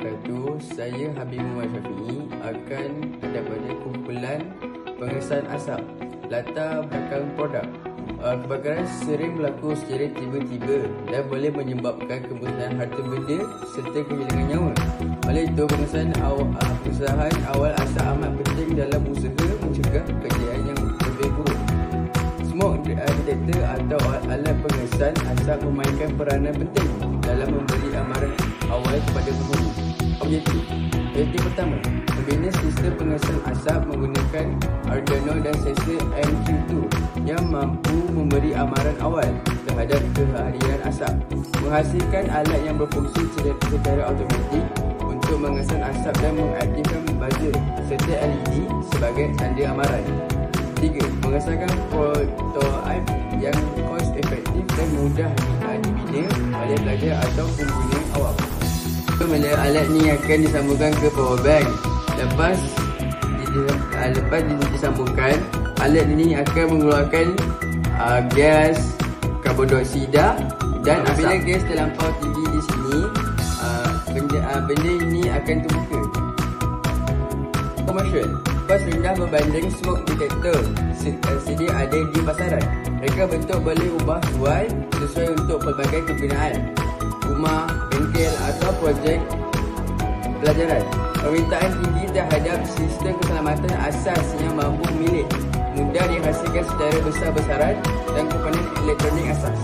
wabarakatuh. Saya Habib Muhammad Syafiee akan ada pada kumpulan pengesahan asap. Latar belakang produk. Kebakaran sering berlaku secara tiba-tiba dan boleh menyebabkan kemusnahan harta benda serta kehilangan nyawa. Oleh itu, pengesahan awal asap amat penting dalam usaha mencegah kejadian yang lebih buruk. Smoke detector atau alat pengesahan asap memainkan peranan penting dalam memberi amaran awal kepada penghuni. Objektif pertama, membina sistem pengesahan asap menggunakan Arduino dan sensor MQ2 yang mampu memberi amaran awal terhadap kehadiran asap, menghasilkan alat yang berfungsi secara automatik untuk mengesan asap dan mengaktifkan buzzer serta LED sebagai tanda amaran. 3. Mengesahkan prototype yang cost efektif dan mudah dibina oleh pelajar atau pengguna awam. Bila alat ni akan disambungkan ke power bank. Lepas disambungkan, alat ini akan mengeluarkan gas karbon dioksida dan apabila gas terlampau tinggi di sini, benda ini akan terbuka. Commercial. Kos rendah berbanding smoke detector sedia ada di pasaran. Mereka bentuk boleh ubah sesuai untuk pelbagai kegunaan, rumah, bengkel atau projek pelajaran. Permintaan tinggi terhadap sistem keselamatan asas yang mampu milik, mudah dihasilkan secara besar-besaran dan komponen elektronik asas.